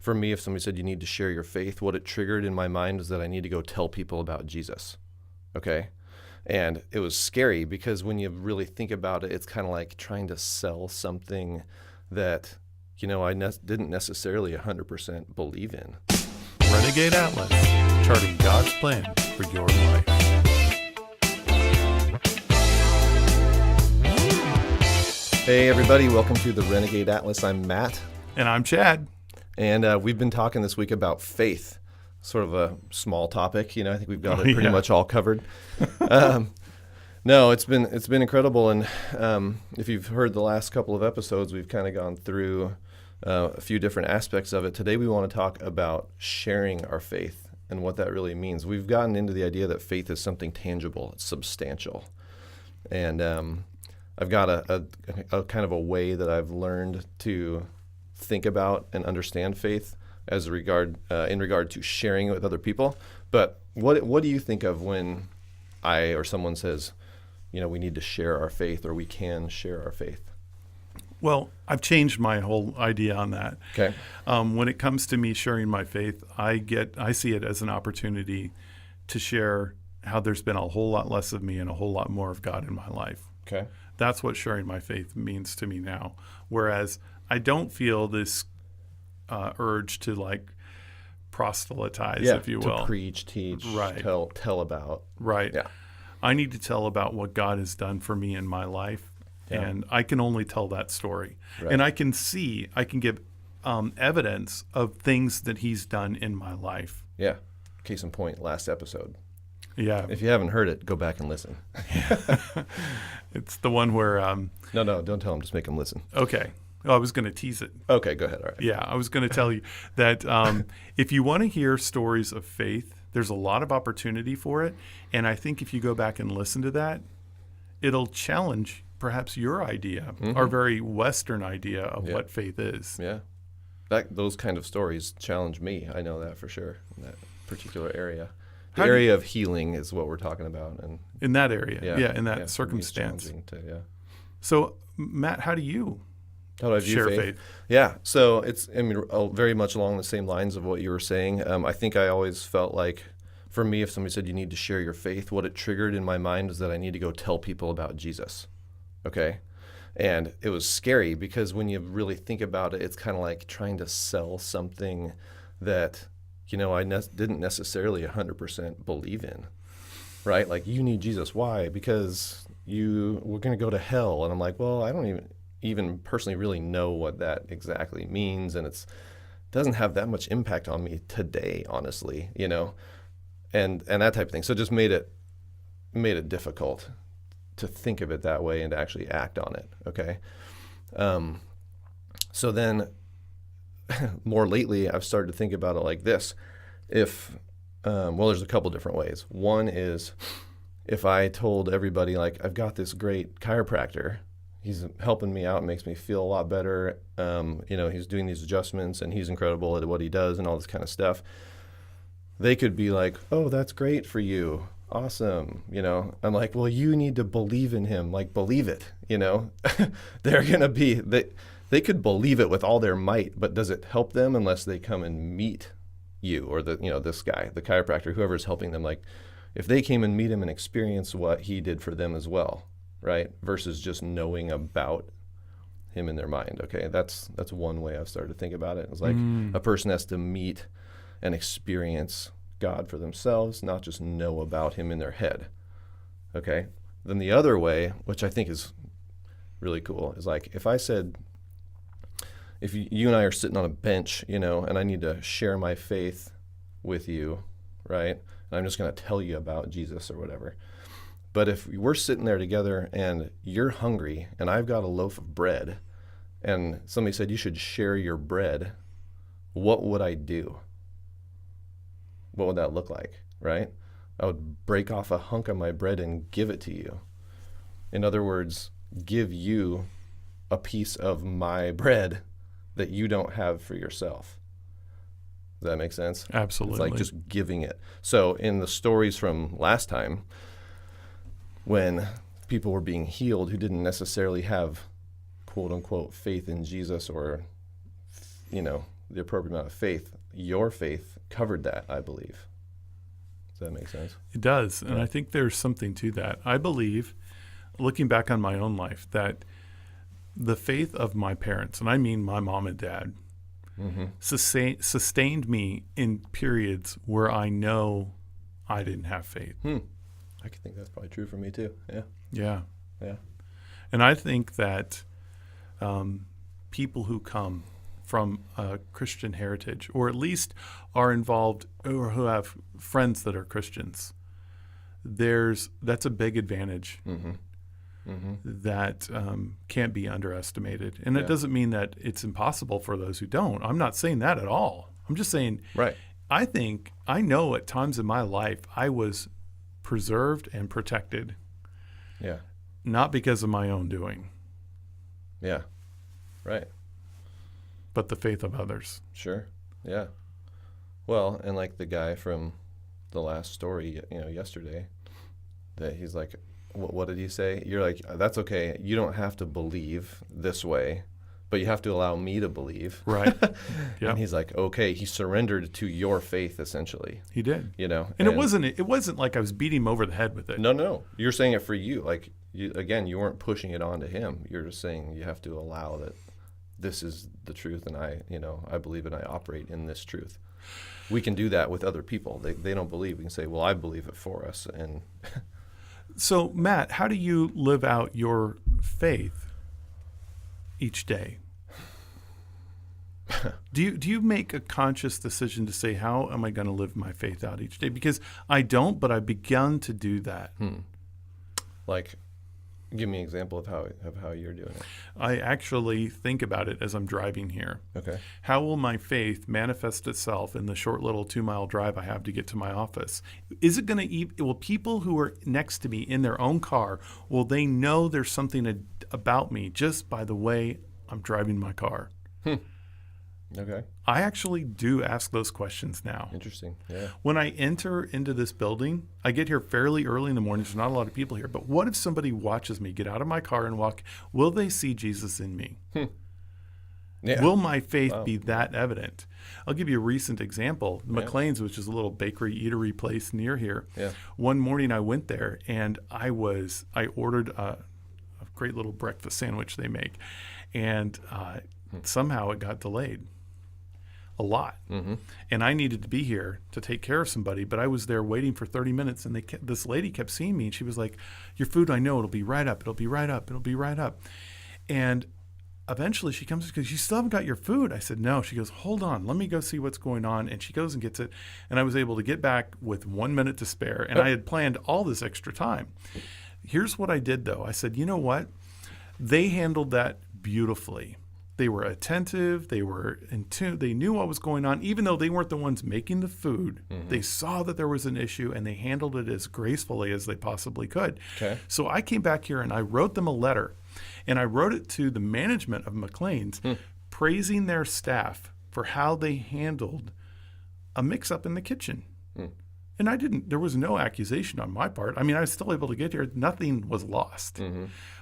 for me, if somebody said you need to share your faith, what it triggered in my mind was that I need to go tell people about Jesus. Okay. And it was scary because when you really think about it, it's kind of like trying to sell something that, I didn't necessarily 100% believe in. Renegade Atlas, charting God's plan for your life. Hey everybody, welcome to the Renegade Atlas. I'm Matt. And I'm Chad. And we've been talking this week about faith, sort of a small topic. I think we've got it pretty much all covered. No, it's been incredible. And if you've heard the last couple of episodes, we've kind of gone through a few different aspects of it. Today we want to talk about sharing our faith and what that really means. We've gotten into the idea that faith is something tangible, it's substantial. And I've got a kind of a way that I've learned to think about and understand faith in regard to sharing it with other people. But what do you think of when I or someone says, we need to share our faith, or we can share our faith? Well, I've changed my whole idea on that. Okay. When it comes to me sharing my faith, I see it as an opportunity to share how there's been a whole lot less of me and a whole lot more of God in my life. Okay. That's what sharing my faith means to me now. Whereas I don't feel this urge to proselytize, if you will. To preach, teach, right. tell about. Right. Yeah. I need to tell about what God has done for me in my life. Yeah. And I can only tell that story. Right. And I can give evidence of things that he's done in my life. Yeah. Case in point, last episode. Yeah. If you haven't heard it, go back and listen. It's the one where... No, don't tell them. Just make them listen. Okay. Oh, I was going to tease it. Okay, go ahead. All right. Yeah, I was going to tell you that if you want to hear stories of faith, there's a lot of opportunity for it. And I think if you go back and listen to that, it'll challenge perhaps your idea, our very Western idea of what faith is. Yeah. Those kind of stories challenge me. I know that for sure in that particular area. The area of healing is what we're talking about. And in that area, in that circumstance. So, Matt, how do you view faith? Yeah, so it's very much along the same lines of what you were saying. I think I always felt like, for me, if somebody said you need to share your faith, what it triggered in my mind was that I need to go tell people about Jesus. Okay? And it was scary because when you really think about it, it's kind of like trying to sell something that I didn't necessarily 100% believe in, right? Like, you need Jesus. Why? Because we're going to go to hell. And I'm like, well, I don't even personally really know what that exactly means. And it doesn't have that much impact on me today, honestly, and that type of thing. So it just made it difficult to think of it that way and to actually act on it. Okay. So then more lately, I've started to think about it like this. There's a couple different ways. One is if I told everybody, I've got this great chiropractor, he's helping me out and makes me feel a lot better. He's doing these adjustments and he's incredible at what he does and all this kind of stuff. They could be like, oh, that's great for you. Awesome. I'm like, well, you need to believe in him. Believe it, they're going to be, they could believe it with all their might, but does it help them unless they come and meet you or this guy, the chiropractor, whoever's helping them? If they came and meet him and experience what he did for them as well, right? Versus just knowing about him in their mind. Okay, that's one way I've started to think about it. It's like a person has to meet and experience God for themselves, not just know about him in their head. Okay, then the other way, which I think is really cool, is if I said, if you and I are sitting on a bench, and I need to share my faith with you, right? And I'm just going to tell you about Jesus or whatever. But if we're sitting there together and you're hungry and I've got a loaf of bread and somebody said you should share your bread, what would I do? What would that look like, right? I would break off a hunk of my bread and give it to you. In other words, give you a piece of my bread that you don't have for yourself. Does that make sense? Absolutely. It's just giving it. So in the stories from last time, when people were being healed who didn't necessarily have quote unquote faith in Jesus, or the appropriate amount of faith, your faith covered that, I believe. Does that make sense? It does. And Yeah. I think there's something to that. I believe, looking back on my own life, that the faith of my parents, and I mean my mom and dad, Mm-hmm. sustained me in periods where I know I didn't have faith. I could think that's probably true for me too. Yeah. Yeah. Yeah. And I think that people who come from a Christian heritage, or at least are involved or who have friends that are Christians, that's a big advantage Mm-hmm. Mm-hmm. that can't be underestimated. And Yeah. that doesn't mean that it's impossible for those who don't. I'm not saying that at all. I'm just saying Right. I know at times in my life I was preserved and protected, Yeah. not because of my own doing, Yeah. Right. but the faith of others. Sure. Yeah. Well, and like the guy from the last story, yesterday, that he's like, what did he say? You're like, that's okay. You don't have to believe this way, but you have to allow me to believe. Right. Yeah. And he's like, okay, he surrendered to your faith, essentially, He did. And it wasn't like I was beating him over the head with it. No. You're saying it for you. Like, you weren't pushing it onto him. You're just saying you have to allow that this is the truth, and I believe and I operate in this truth. We can do that with other people. They don't believe. We can say, well, I believe it for us. And So, Matt, how do you live out your faith each day? Do you make a conscious decision to say, how am I going to live my faith out each day? Because I don't, but I've begun to do that. like, give me an example of how you're doing it. I actually think about it as I'm driving here. Okay. How will my faith manifest itself in the short little 2-mile drive I have to get to my office? Is it going to, will people who are next to me in their own car, will they know there's something about me just by the way I'm driving my car? Okay. I actually do ask those questions now. Interesting. Yeah. When I enter into this building, I get here fairly early in the morning. There's not a lot of people here. But what if somebody watches me get out of my car and walk? Will they see Jesus in me? Yeah. Will my faith be that evident? I'll give you a recent example. Yeah. McLean's, which is a little bakery eatery place near here. Yeah. One morning I went there and I ordered a great little breakfast sandwich they make, and somehow it got delayed a lot. Mm-hmm. And I needed to be here to take care of somebody, but I was there waiting for 30 minutes, and this lady kept seeing me, and she was like, your food, I know, it'll be right up. It'll be right up. It'll be right up. And eventually she comes because you still haven't got your food. I said, no. She goes, hold on, let me go see what's going on. And she goes and gets it. And I was able to get back with 1 minute to spare. And I had planned all this extra time. Here's what I did, though. I said, you know what? They handled that beautifully. They were attentive. They were in tune. They knew what was going on. Even though they weren't the ones making the food, they saw that there was an issue, and they handled it as gracefully as they possibly could. Okay. So I came back here and I wrote them a letter, and I wrote it to the management of McLean's, praising their staff for how they handled a mix-up in the kitchen. And there was no accusation on my part. I mean, I was still able to get here. Nothing was lost.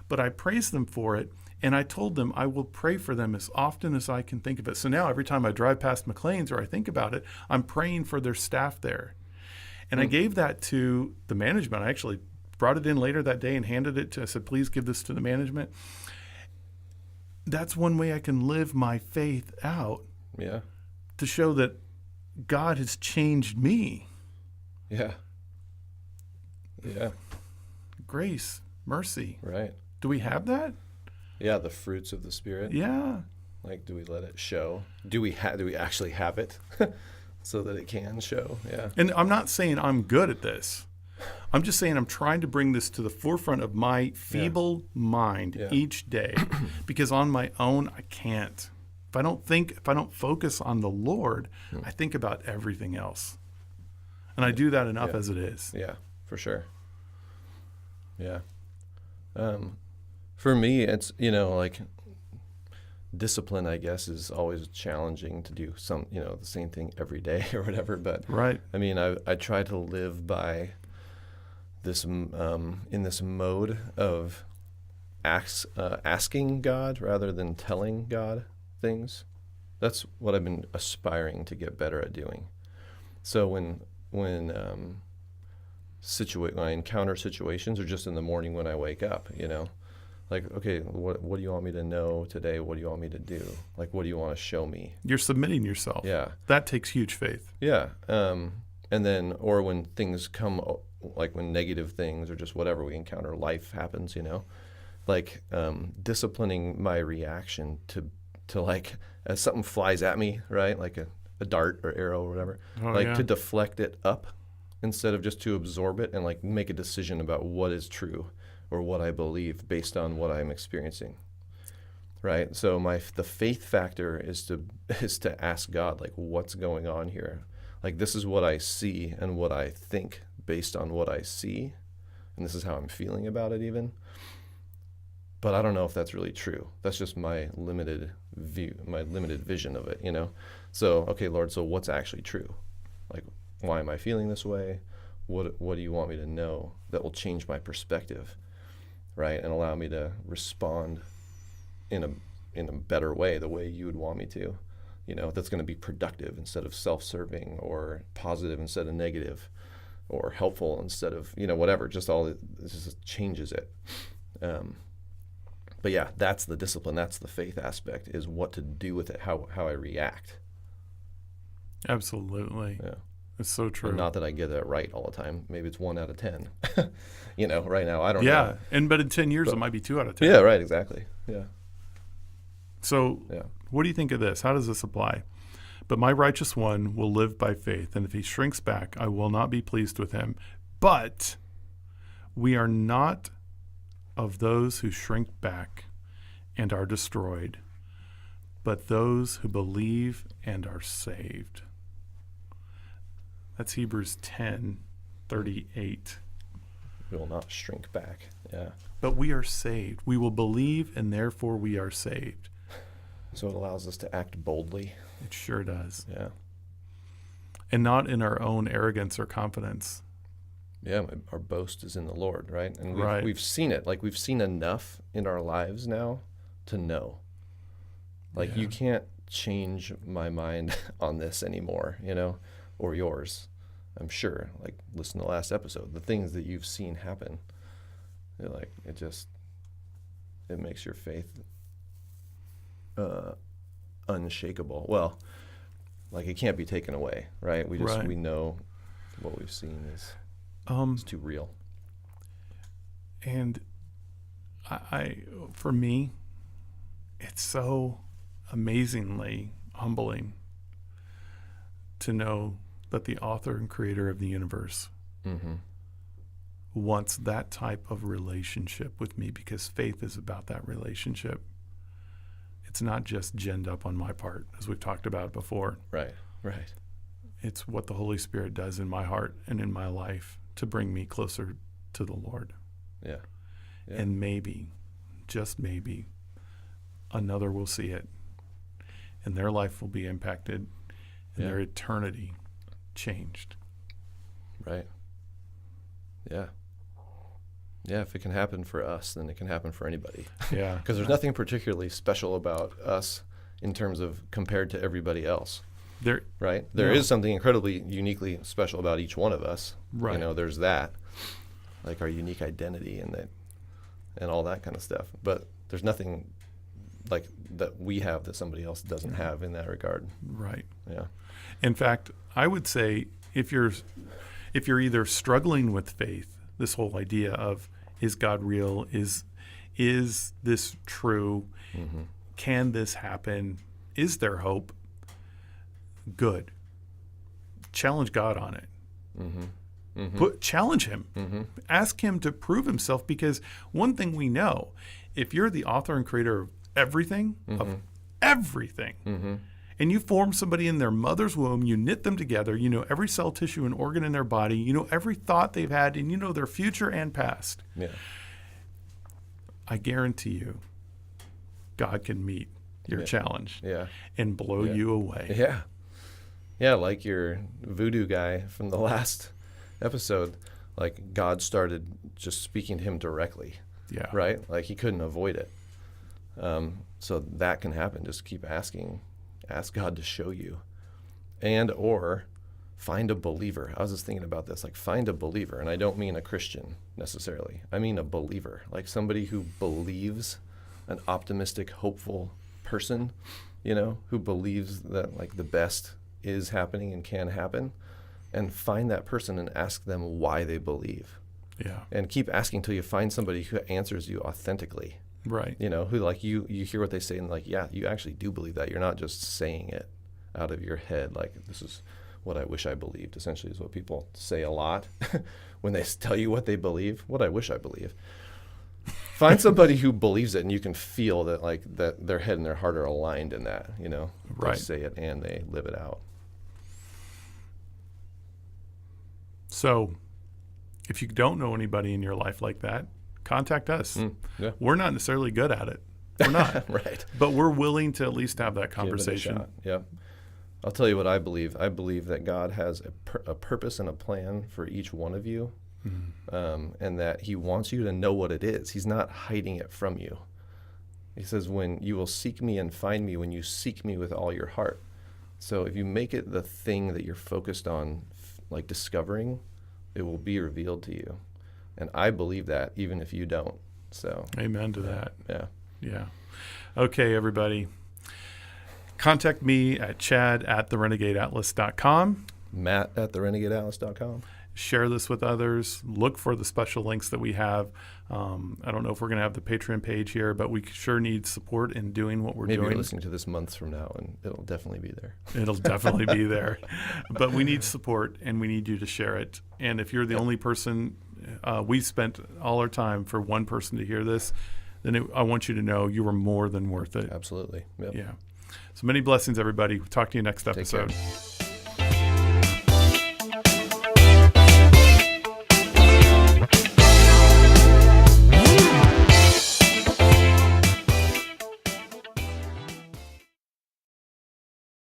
But I praised them for it, and I told them I will pray for them as often as I can think of it. So now every time I drive past McLean's or I think about it, I'm praying for their staff there. And I gave that to the management. I actually brought it in later that day and handed it to, I said, please give this to the management. That's one way I can live my faith out, Yeah. to show that God has changed me. Yeah. Yeah. Grace, mercy. Right. Do we have that? Yeah. The fruits of the Spirit. Yeah. Like, do we let it show? Do we actually have it so that it can show? Yeah. And I'm not saying I'm good at this. I'm just saying I'm trying to bring this to the forefront of my feeble mind each day, because on my own, I can't. If I don't focus on the Lord, I think about everything else. And I do that enough as it is. Yeah, for sure. Yeah. For me, it's, like discipline, I guess, is always challenging to do the same thing every day or whatever. But Right. I mean, I try to live by this, in this mode of asking God rather than telling God things. That's what I've been aspiring to get better at doing. So when I encounter situations, or just in the morning when I wake up, like, okay, what do you want me to know today? What do you want me to do? Like, what do you want to show me? You're submitting yourself. Yeah. That takes huge faith. Yeah. And then, or when things come, like when negative things or just whatever we encounter, life happens, like disciplining my reaction to like, as something flies at me, right? Like a dart or arrow or whatever, to deflect it up instead of just to absorb it and like make a decision about what is true or what I believe based on what I'm experiencing. Right. So the faith factor is to ask God, like, what's going on here? Like, this is what I see and what I think based on what I see. And this is how I'm feeling about it even. But I don't know if that's really true. That's just my limited view, my limited vision of it, So, okay, Lord, so what's actually true? Like, why am I feeling this way? What do you want me to know that will change my perspective, right? And allow me to respond in a better way, the way you would want me to, that's going to be productive instead of self-serving, or positive instead of negative, or helpful instead of, whatever, just just changes it. But yeah, that's the discipline. That's the faith aspect, is what to do with it, how I react. Absolutely. Yeah. It's so true. And not that I get it right all the time. Maybe it's 1 out of 10. Right now, I don't know. Yeah. But in 10 years, it might be 2 out of 10. Yeah, right, exactly. Yeah. So what do you think of this? How does this apply? But my righteous one will live by faith, and if he shrinks back, I will not be pleased with him. But we are not of those who shrink back and are destroyed, but those who believe and are saved. That's Hebrews 10:38. We will not shrink back. Yeah. But we are saved. We will believe, and therefore we are saved. So it allows us to act boldly. It sure does. Yeah. And not in our own arrogance or confidence. Yeah, our boast is in the Lord, right? And Right. we've seen it. Like, we've seen enough in our lives now to know. Like, you can't change my mind on this anymore, or yours, I'm sure. Like, listen to the last episode. The things that you've seen happen, it makes your faith unshakable. Well, like, it can't be taken away, right? We know what we've seen is it's too real. And I for me, it's so amazingly humbling to know that the author and creator of the universe wants that type of relationship with me, because faith is about that relationship. It's not just ginned up on my part, as we've talked about before. Right. It's what the Holy Spirit does in my heart and in my life to bring me closer to the Lord. Yeah. And maybe, just maybe, another will see it, and their life will be impacted, and their eternity changed. Right. Yeah. Yeah, if it can happen for us, then it can happen for anybody. Yeah. Because there's nothing particularly special about us in terms of compared to everybody else. There is something incredibly uniquely special about each one of us. Right. There's that, like our unique identity and all that kind of stuff. But there's nothing like that we have that somebody else doesn't have in that regard. Right. Yeah. In fact, I would say if you're either struggling with faith, this whole idea of, is God real? Is this true? Mm-hmm. Can this happen? Is there hope? Good. Challenge God on it. Mm-hmm. Mm-hmm. Challenge him. Mm-hmm. Ask him to prove himself, because one thing we know, if you're the author and creator of everything, Mm-hmm. and you form somebody in their mother's womb, you knit them together, you know every cell, tissue, and organ in their body, you know every thought they've had, and you know their future and past. Yeah. I guarantee you, God can meet your challenge and blow you away. Yeah. Yeah, like your voodoo guy from the last episode, like God started just speaking to him directly. Yeah. Right? Like he couldn't avoid it. So that can happen. Just keep asking ask God to show you, and or find a believer. I was just thinking about this, like find a believer. And I don't mean a Christian necessarily. I mean a believer, like somebody who believes, an optimistic, hopeful person, who believes that like the best is happening and can happen, and find that person and ask them why they believe. Yeah. And keep asking till you find somebody who answers you authentically. Right. Who like you hear what they say and like, yeah, you actually do believe that. You're not just saying it out of your head. Like, this is what I wish I believed, essentially, is what people say a lot when they tell you what they believe. What I wish I believe. Find somebody who believes it, and you can feel that like that their head and their heart are aligned in that, Right. They say it and they live it out. So if you don't know anybody in your life like that, contact us. Yeah. We're not necessarily good at it. We're not. Right. But we're willing to at least have that Give it a conversation. shot. Yeah. I'll tell you what I believe. I believe that God has a purpose and a plan for each one of you, and that he wants you to know what it is. He's not hiding it from you. He says, when you will seek me and find me, when you seek me with all your heart. So if you make it the thing that you're focused on, like discovering, it will be revealed to you. And I believe that, even if you don't. So Amen to that. yeah. Yeah. Okay, everybody. Contact me at chad@therenegadeatlas.com. Matt@therenegadeatlas.com. Share this with others. Look for the special links that we have. I don't know if we're going to have the Patreon page here, but we sure need support in doing what we're Maybe doing. you're listening to this months from now, and it'll definitely be there. It'll definitely be there. But we need support, and we need you to share it. And if you're the only person, we spent all our time for one person to hear this, then I want you to know you were more than worth it. Absolutely. Yep. Yeah. So many blessings, everybody. We'll talk to you next Take care. episode.